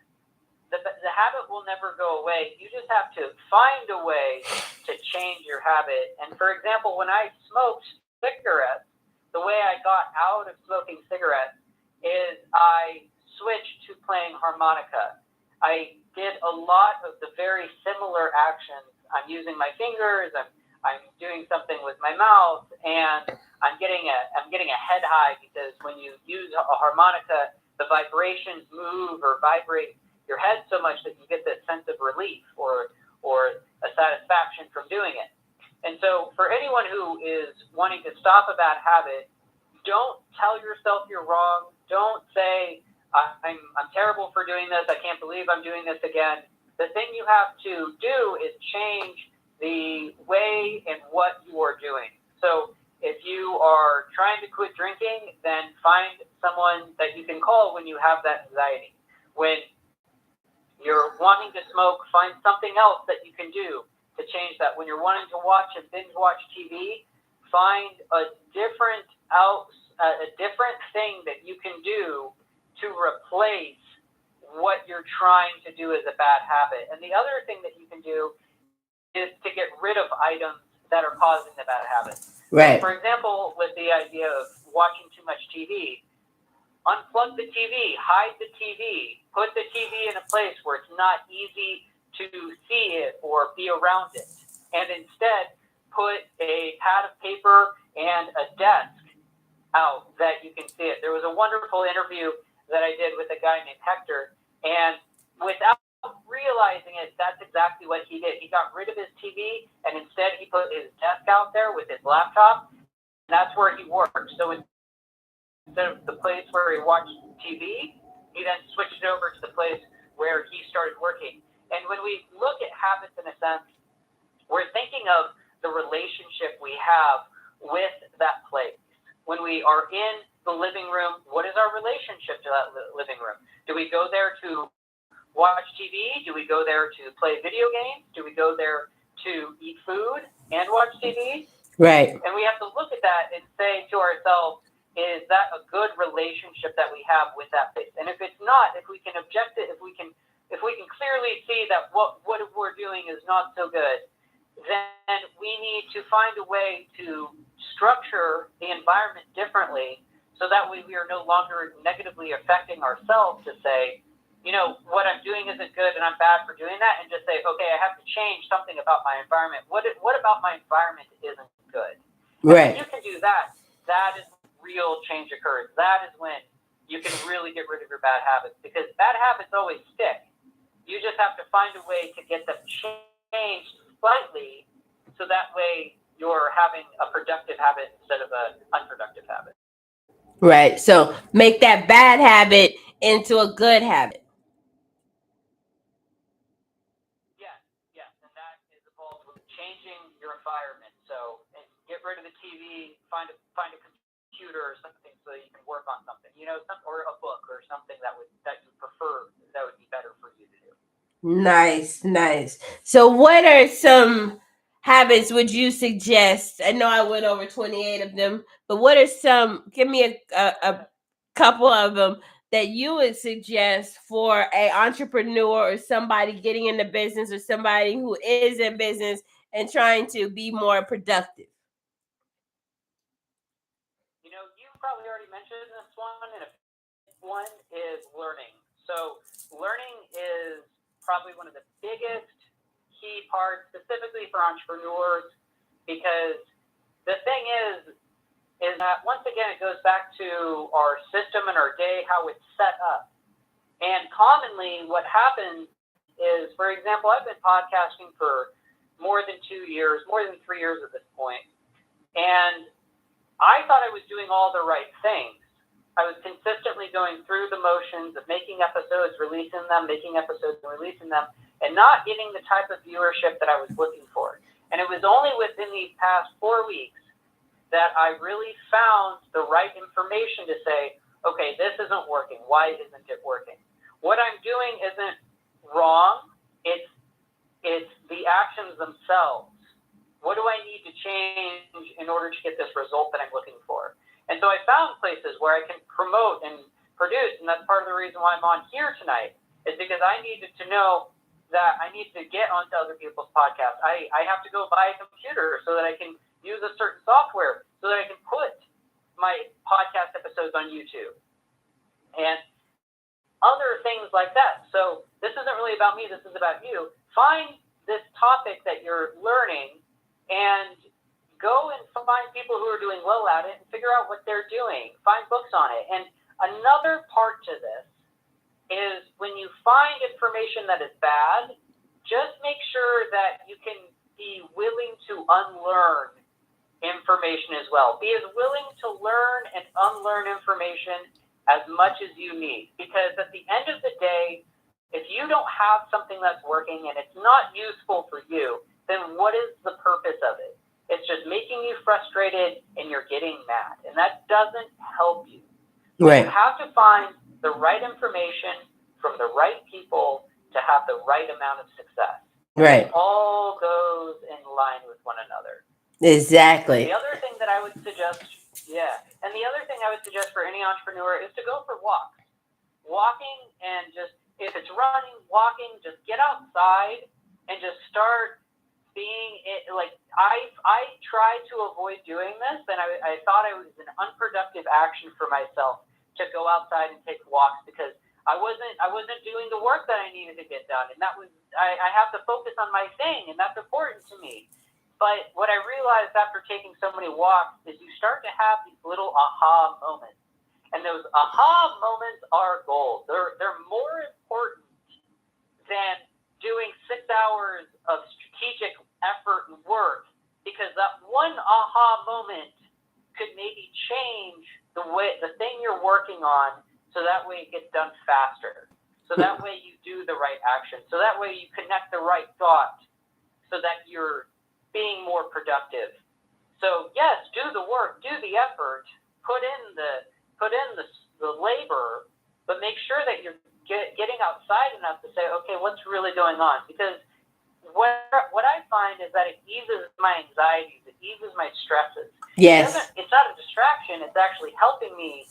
the habit will never go away. You just have to find a way to change your habit. And for example, when I smoked cigarettes, the way I got out of smoking cigarettes is I switched to playing harmonica. I did a lot of the very similar actions. I'm using my fingers, I'm doing something with my mouth, and I'm getting a head high, because when you use a harmonica, the vibrations move or vibrate your head so much that you get this sense of relief or a satisfaction from doing it. And so for anyone who is wanting to stop a bad habit, don't tell yourself you're wrong. Don't say, I'm terrible for doing this. I can't believe I'm doing this again. The thing you have to do is change the way and what you are doing. So if you are trying to quit drinking, then find someone that you can call when you have that anxiety. When you're wanting to smoke, find something else that you can do to change that. When you're wanting to watch and binge watch TV, find a different thing that you can do to replace what you're trying to do as a bad habit. And the other thing that you can do is to get rid of items that are causing the bad habit. Right. So for example, with the idea of watching too much TV, unplug the TV, hide the TV, put the TV in a place where it's not easy to see it or be around it. And instead, put a pad of paper and a desk out that you can see it. There was a wonderful interview that I did with a guy named Hector, and without realizing it, that's exactly what he did. He got rid of his TV, and instead he put his desk out there with his laptop, and that's where he worked. So instead of the place where he watched TV, he then switched over to the place where he started working. And when we look at habits in a sense, we're thinking of the relationship we have with that place. When we are in the living room, what is our relationship to that living room? Do we go there to watch TV? Do we go there to play video games? Do we go there to eat food and watch TV? Right. And we have to look at that and say to ourselves, is that a good relationship that we have with that place? And if it's not, if we can object it, if we can clearly see that what we're doing is not so good, then we need to find a way to structure the environment differently, so that way we are no longer negatively affecting ourselves to say, what I'm doing isn't good and I'm bad for doing that, and just say, okay, I have to change something about my environment. What about my environment isn't good? Right. And when you can do that, that is real change occurs. That is when you can really get rid of your bad habits, because bad habits always stick. You just have to find a way to get them changed slightly, so that way you're having a productive habit instead of an unproductive habit. Right. So make that bad habit into a good habit. Yes, and that is involved with changing your environment. So, and get rid of the TV, find a computer or something so that you can work on something, or a book or something that you prefer, that would be better for you to do. Nice, nice. So what are some habits would you suggest? I know I went over 28 of them, but what are some? Give me a couple of them that you would suggest for a entrepreneur or somebody getting into business or somebody who is in business and trying to be more productive. You probably already mentioned this one, and a big one is learning. So learning is probably one of the biggest key parts, specifically for entrepreneurs, because the thing is that once again it goes back to our system and our day, how it's set up. And commonly what happens is, for example, I've been podcasting for more than 2 years, more than 3 years at this point, and I thought I was doing all the right things. I was consistently going through the motions of making episodes, releasing them, making episodes and releasing them, and not getting the type of viewership that I was looking for. And it was only within these past 4 weeks that I really found the right information to say, okay, this isn't working. Why isn't it working? What I'm doing isn't wrong. It's the actions themselves. What do I need to change in order to get this result that I'm looking for? And so I found places where I can promote and produce, and that's part of the reason why I'm on here tonight, is because I needed to know that I need to get onto other people's podcasts. I have to go buy a computer so that I can use a certain software so that I can put my podcast episodes on YouTube and other things like that. So this isn't really about me. This is about you. Find this topic that you're learning and go and find people who are doing well at it and figure out what they're doing. Find books on it. And another part to this is when you find information that is bad, just make sure that you can be willing to unlearn information as well. Be as willing to learn and unlearn information as much as you need. Because at the end of the day, if you don't have something that's working and it's not useful for you, then what is the purpose of it? It's just making you frustrated and you're getting mad. And that doesn't help you. Right. You have to find the right information from the right people to have the right amount of success. Right. It all goes in line with one another. Exactly. The other thing that I would suggest, for any entrepreneur is to go for walks. Walking and just, if it's running, walking, just get outside and just start being it. Like I tried to avoid doing this, and I thought it was an unproductive action for myself to go outside and take walks because I wasn't doing the work that I needed to get done, and that was I have to focus on my thing, and that's important to me. But what I realized after taking so many walks is you start to have these little aha moments, and those aha moments are gold. They're more important than doing 6 hours of strategic effort and work, because that one aha moment could maybe change the thing you're working on, so that way it gets done faster. So that way you do the right action. So that way you connect the right thought, so that you're being more productive. So yes, do the work, do the effort, put in the labor, but make sure that you're getting outside enough to say, okay, what's really going on? Because what I find is that it eases my anxieties, it eases my stresses. Yes. It's not a distraction, it's actually helping me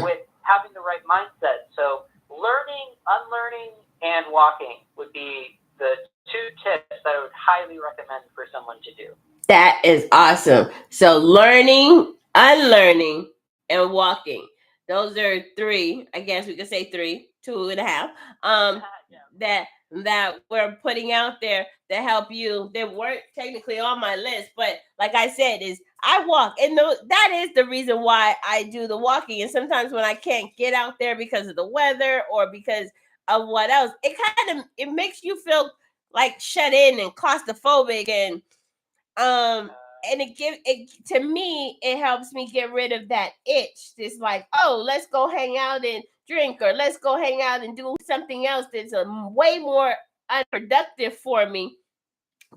with having the right mindset. So learning, unlearning, and walking would be the 2 tips that I would highly recommend for someone to do. That is awesome. So learning, unlearning, and walking. Those are 3. I guess we could say 3, 2.5. That we're putting out there to help you. They weren't technically on my list, but like I said, is I walk, and that is the reason why I do the walking. And sometimes when I can't get out there because of the weather or because of what else, it makes you feel like shut in and claustrophobic, and it to me, it helps me get rid of that itch. It's like, oh, let's go hang out and drink, or let's go hang out and do something else that's way more unproductive for me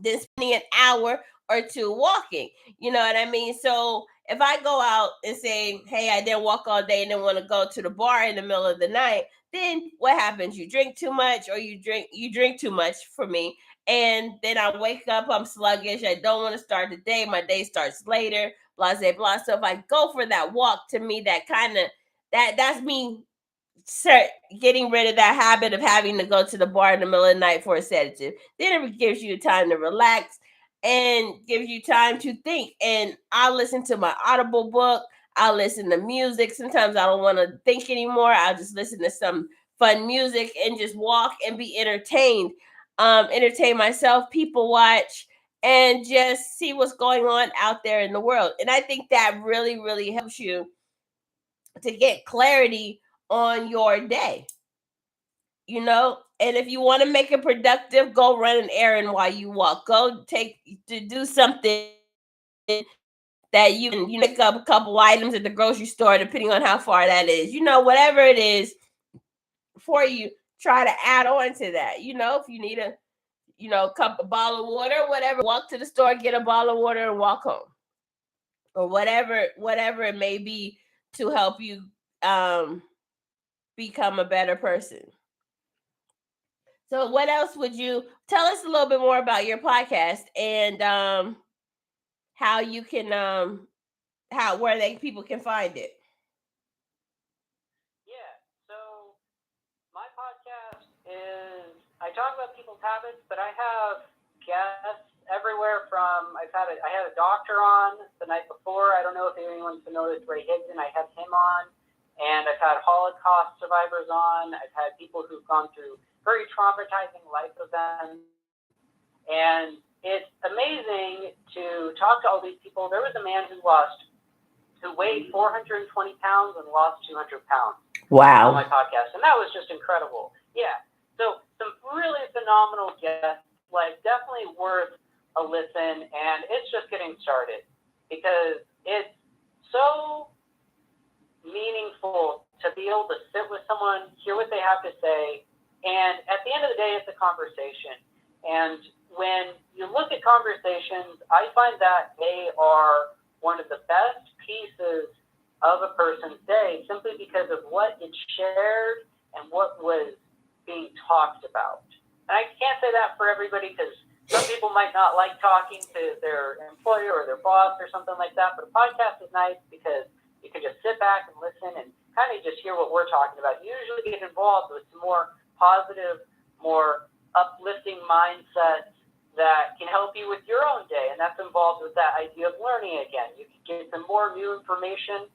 than spending an hour or 2 walking. You know what I mean? So if I go out and say, hey, I didn't walk all day and then want to go to the bar in the middle of the night, then what happens? You drink too much, or you drink too much for me, and then I wake up, I'm sluggish, I don't want to start the day, my day starts later, blah blah blah. So if I go for that walk, to me that kind of that's me getting rid of that habit of having to go to the bar in the middle of the night for a sedative. Then it gives you time to relax and gives you time to think. And I'll listen to my Audible book. I'll listen to music. Sometimes I don't want to think anymore. I'll just listen to some fun music and just walk and be entertained. Entertain myself, people watch, and just see what's going on out there in the world. And I think that really, really helps you to get clarity on your day, and if you want to make it productive, go run an errand while you walk, go take to do something that you can, pick up a couple items at the grocery store, depending on how far that is, whatever it is for you, try to add on to that. If you need a bottle of water, whatever, walk to the store, get a bottle of water and walk home, or whatever it may be, to help you um become a better person. So what else would you tell us a little bit more about your podcast, and how you can how where they people can find it? Yeah. So my podcast is, I talk about people's habits, but I have guests everywhere from, I had a doctor on the night before. I don't know if anyone's familiar with Ray Higdon. I had him on, and I've had Holocaust survivors on. I've had people who've gone through very traumatizing life events, and it's amazing to talk to all these people. There was a man who weighed 420 pounds and lost 200 pounds. Wow. On my podcast, and that was just incredible. Yeah. So some really phenomenal guests, like definitely worth a listen, and it's just getting started because it's so meaningful to be able to sit with someone, hear what they have to say, and at the end of the day, it's a conversation. And when you look at conversations, I find that they are one of the best pieces of a person's day, simply because of what it shared and what was being talked about. And I can't say that for everybody, because some people might not like talking to their employer or their boss or something like that, but a podcast is nice because you can just sit back and listen and kind of just hear what we're talking about. You usually get involved with some more positive, more uplifting mindsets that can help you with your own day, and that's involved with that idea of learning again. You can get some more new information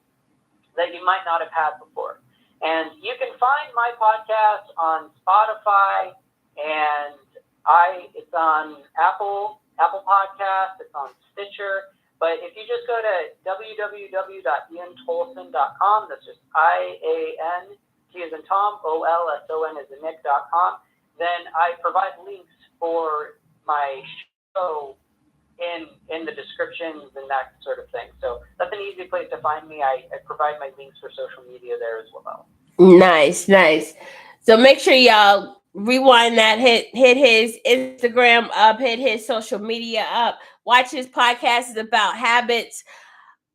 that you might not have had before. And you can find my podcast on Spotify, and it's on Apple Podcasts, it's on Stitcher. But if you just go to www.iantolson.com, that's just IAN, T as in Tom, OLSON as in Nick.com, then I provide links for my show in the descriptions and that sort of thing. So that's an easy place to find me. I provide my links for social media there as well. Nice. So make sure y'all rewind that, hit his Instagram up, hit his social media up, watch his podcast. Is about habits,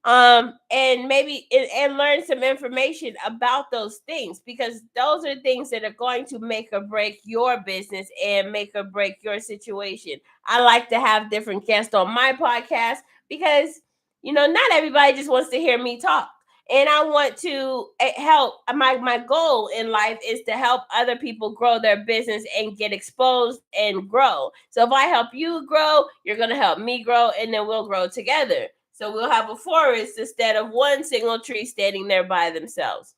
and maybe and learn some information about those things, because those are things that are going to make or break your business and make or break your situation. I like to have different guests on my podcast because not everybody just wants to hear me talk, and I want to help. My goal in life is to help other people grow their business and get exposed and grow. So if I help you grow, you're going to help me grow, and then we'll grow together. So we'll have a forest instead of one single tree standing there by themselves.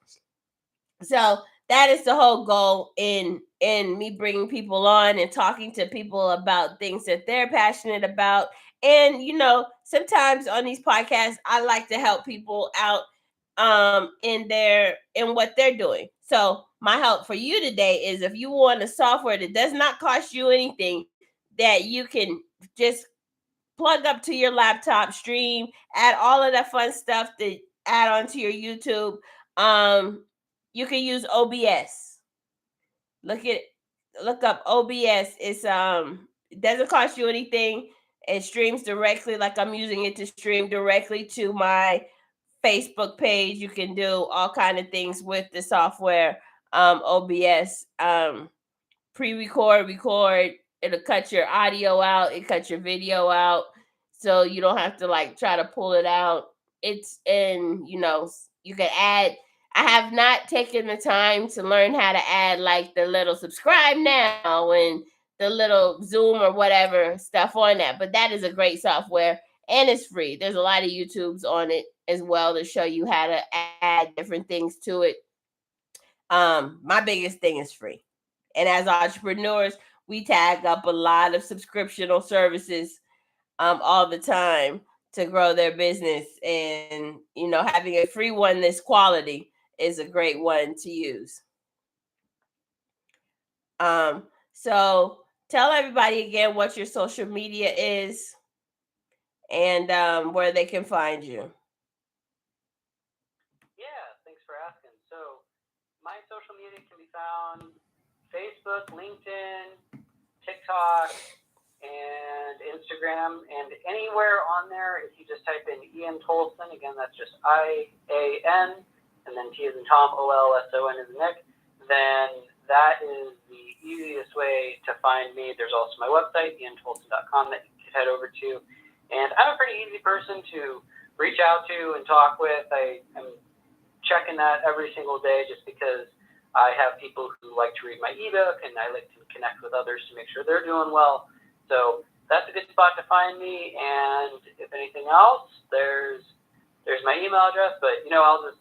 So that is the whole goal in me bringing people on and talking to people about things that they're passionate about. And sometimes on these podcasts, I like to help people out in what they're doing. So my help for you today is, if you want a software that does not cost you anything, that you can just plug up to your laptop, stream, add all of that fun stuff to add onto your YouTube. You can use OBS. Look up OBS. It doesn't cost you anything. It streams directly, like I'm using it to stream directly to my Facebook page. You can do all kind of things with the software, OBS. Pre-record, record, It'll cut your audio out, it cuts your video out, so you don't have to like try to pull it out. It's in, you can add. I have not taken the time to learn how to add like the little subscribe now and the little Zoom or whatever stuff on that, but that is a great software and it's free. There's a lot of YouTubes on it as well to show you how to add different things to it. My biggest thing is free. And as entrepreneurs, we tag up a lot of subscriptional services all the time to grow their business. And, having a free one this quality is a great one to use. So tell everybody again what your social media is and where they can find you. Yeah, thanks for asking. So my social media can be found Facebook, LinkedIn, TikTok, and Instagram, and anywhere on there, if you just type in Ian Tolson, again, that's just IAN, and then T as in Tom, OLSON as in Nick, then that is the easiest way to find me. There's also my website, iantolson.com, that you can head over to. And I'm a pretty easy person to reach out to and talk with. I am checking that every single day just because I have people who like to read my ebook, and I like to connect with others to make sure they're doing well. So that's a good spot to find me. And if anything else, there's my email address. But I'll just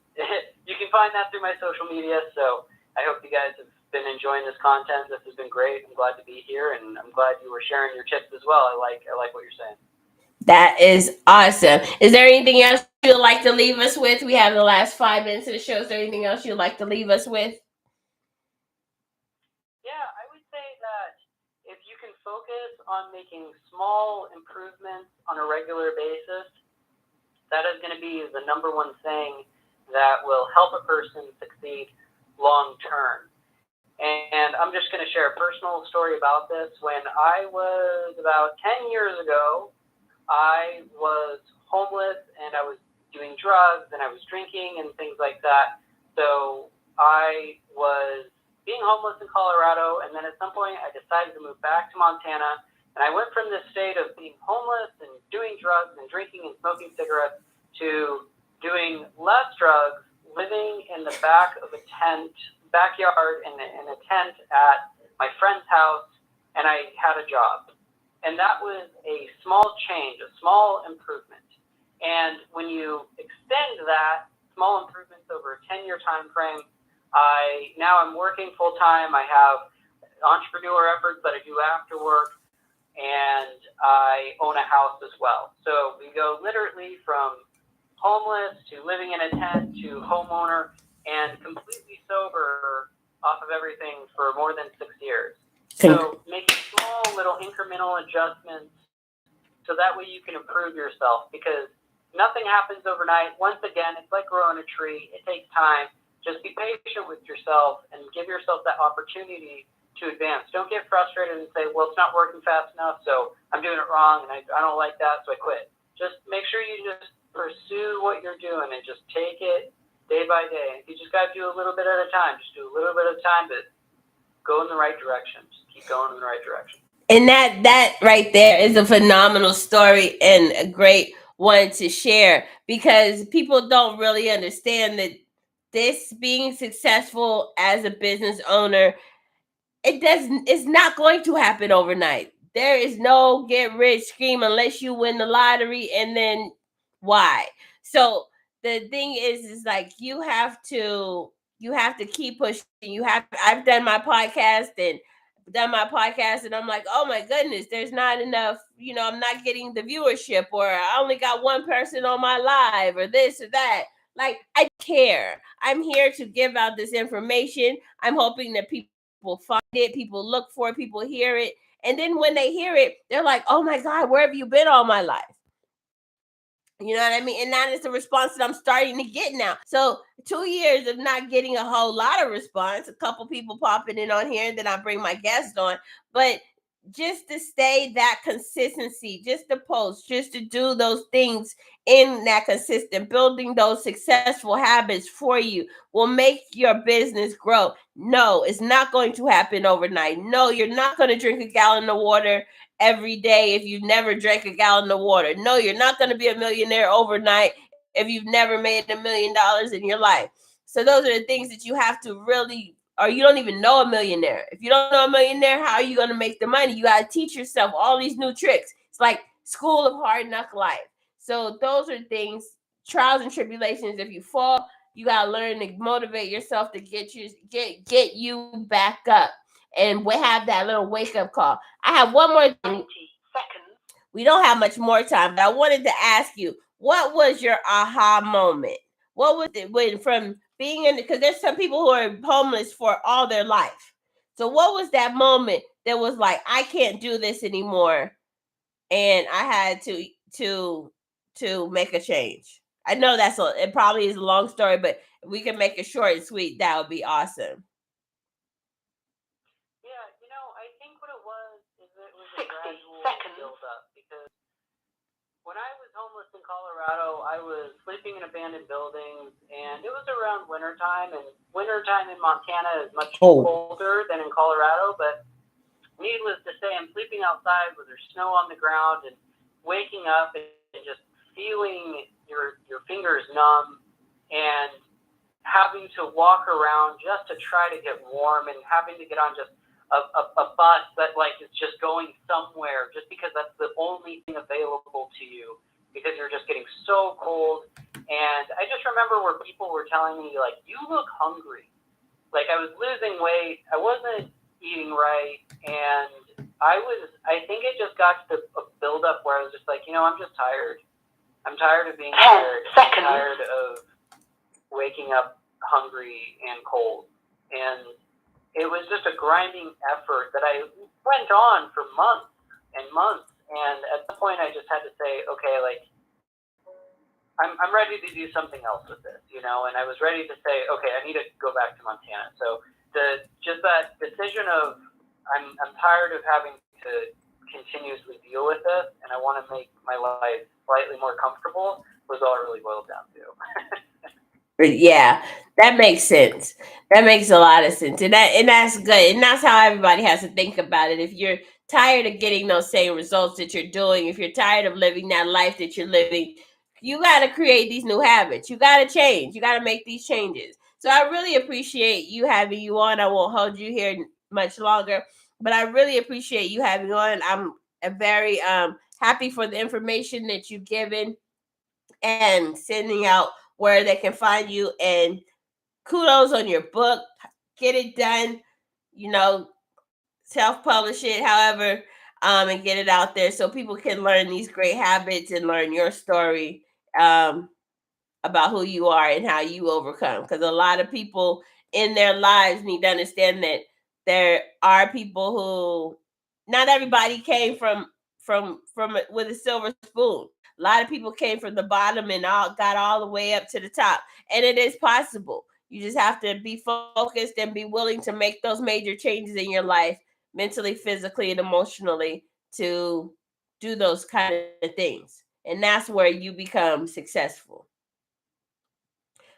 you can find that through my social media. So I hope you guys have been enjoying this content. This has been great. I'm glad to be here, and I'm glad you were sharing your tips as well. I like what you're saying. That is awesome. Is there anything else you'd like to leave us with? We have the last 5 minutes of the show. Is there anything else you'd like to leave us with? Yeah, I would say that if you can focus on making small improvements on a regular basis, that is going to be the number one thing that will help a person succeed long term. And I'm just going to share a personal story about this. When I was about 10 years ago, I was homeless and I was doing drugs and I was drinking and things like that. So I was being homeless in Colorado, and then at some point I decided to move back to Montana, and I went from this state of being homeless and doing drugs and drinking and smoking cigarettes to doing less drugs, living in the back of a backyard in a tent at my friend's house, and I had a job. And that was a small change, a small improvement. And when you extend that small improvements over a 10-year time frame, now I'm working full time. I have entrepreneur efforts that I do after work, and I own a house as well. So we go literally from homeless to living in a tent to homeowner and completely sober off of everything for more than 6 years. So making small little incremental adjustments so that way you can improve yourself, because nothing happens overnight. Once again, it's like growing a tree. It takes time. Just be patient with yourself and give yourself that opportunity to advance. Don't get frustrated and say, well, it's not working fast enough, so I'm doing it wrong, and I don't like that, so I quit. Just make sure you just pursue what you're doing and just take it day by day. If you just got to do a little bit at a time, just do a little bit at a time, but go in the right direction. Just keep going in the right direction. And that right there is a phenomenal story and a great one to share, because people don't really understand that this being successful as a business owner, it's not going to happen overnight. There is no get rich scheme unless you win the lottery, and then why? So the thing is like you have to keep pushing. I've done my podcast and I'm like, oh my goodness, there's not enough, I'm not getting the viewership, or I only got one person on my live, or this or that. Like, I care. I'm here to give out this information. I'm hoping that people find it, people look for it, people hear it. And then when they hear it, they're like, oh my God, where have you been all my life? You know what I mean? And that is the response that I'm starting to get now. So 2 years of not getting a whole lot of response, a couple people popping in on here, and then I bring my guest on. But just to stay that consistency, just to post, just to do those things in that consistent, building those successful habits for you will make your business grow. No, it's not going to happen overnight. No, you're not going to drink a gallon of water every day if you've never drank a gallon of water. No, you're not going to be a millionaire overnight if you've never made $1 million in your life. So those are the things that you have to really, or you don't even know a millionaire. If you don't know a millionaire, how are you going to make the money? You got to teach yourself all these new tricks. It's like school of hard knock life. So those are things, trials and tribulations. If you fall, you got to learn to motivate yourself to get you back up and we have that little wake up call. I have one more thing. 90 seconds. We don't have much more time, but I wanted to ask you, what was your aha moment? What was it when from being in, because there's some people who are homeless for all their life. So what was that moment that was like, I can't do this anymore, and I had to make a change? I know it probably is a long story, but if we can make it short and sweet, that would be awesome. Yeah, I think what it was is it was a gradual build up, because when I was homeless in Colorado, I was sleeping in abandoned buildings, and it was around wintertime, and wintertime in Montana is much colder than in Colorado, but needless to say, I'm sleeping outside with there's snow on the ground and waking up and just feeling your fingers numb and having to walk around just to try to get warm and having to get on just a bus that like is just going somewhere just because that's the only thing available to you because you're just getting so cold. And I just remember where people were telling me, like, you look hungry. Like, I was losing weight. I wasn't eating right. And I think it just got to a build-up where I was just like, I'm just tired. I'm tired of being tired. I'm tired of waking up hungry and cold. And it was just a grinding effort that I went on for months and months. And at the point, I just had to say, okay, like, I'm ready to do something else with this, And I was ready to say, okay, I need to go back to Montana. So just that decision of I'm tired of having to continuously deal with this, and I want to make my life slightly more comfortable was all it really boiled down to. Yeah, that makes sense. That makes a lot of sense, and that's good, and that's how everybody has to think about it. If you're tired of getting those same results that you're doing, if you're tired of living that life that you're living, you got to create these new habits. You got to change. You got to make these changes. So I really appreciate you having you on. I won't hold you here much longer, but I really appreciate you having on. I'm very happy for the information that you've given and sending out where they can find you. And kudos on your book. Get it done, self-publish it, however, and get it out there so people can learn these great habits and learn your story about who you are and how you overcome. Because a lot of people in their lives need to understand that there are people who, not everybody came from with a silver spoon. A lot of people came from the bottom and got all the way up to the top, and it is possible. You just have to be focused and be willing to make those major changes in your life, mentally, physically, and emotionally, to do those kind of things. And that's where you become successful.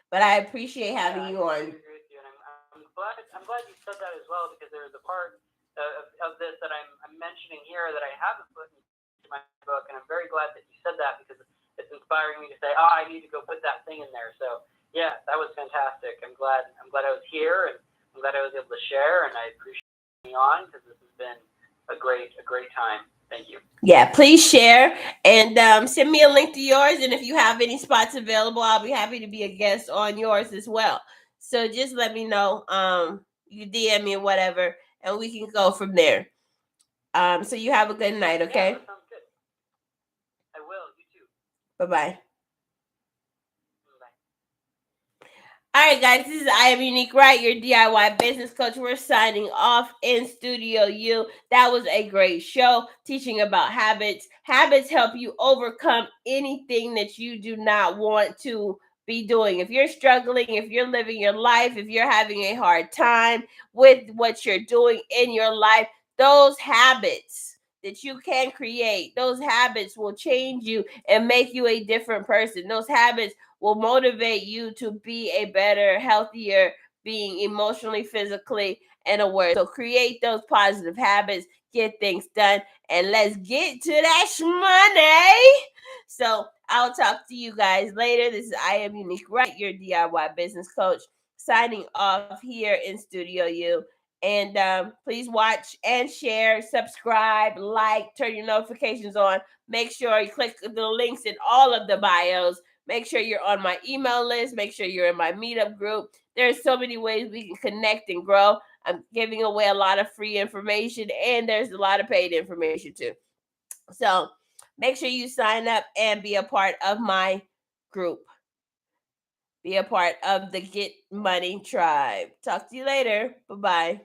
But I appreciate having you on. I agree with you, and I'm glad you said that as well, because there was a part of this that I'm mentioning here that I haven't put into my book, and I'm very glad that you said that because it's inspiring me to say, I need to go put that thing in there. So yeah, that was fantastic. I'm glad I was here, and I'm glad I was able to share, and I appreciate you on because this has been a great time. Thank you. Yeah, please share and send me a link to yours. And if you have any spots available, I'll be happy to be a guest on yours as well. So just let me know. You DM me or whatever, and we can go from there. So you have a good night, okay? Yeah, that sounds good. I will. You too. Bye-bye. All right, guys, this is I Am Unique Right, your DIY business coach. We're signing off in Studio U. That was a great show teaching about habits. Habits help you overcome anything that you do not want to be doing. If you're struggling, if you're living your life, if you're having a hard time with what you're doing in your life, those habits that you can create, those habits will change you and make you a different person. Those habits will motivate you to be a better, healthier being emotionally, physically, and aware. So create those positive habits, get things done, and let's get to that money. So I'll talk to you guys later. This is I Am Unique Right, your DIY business coach, signing off here in Studio U. And please watch and share, subscribe, like, turn your notifications on. Make sure you click the links in all of the bios. Make sure you're on my email list. Make sure you're in my meetup group. There's so many ways we can connect and grow. I'm giving away a lot of free information, and there's a lot of paid information too. So make sure you sign up and be a part of my group. Be a part of the Get Money Tribe. Talk to you later. Bye-bye.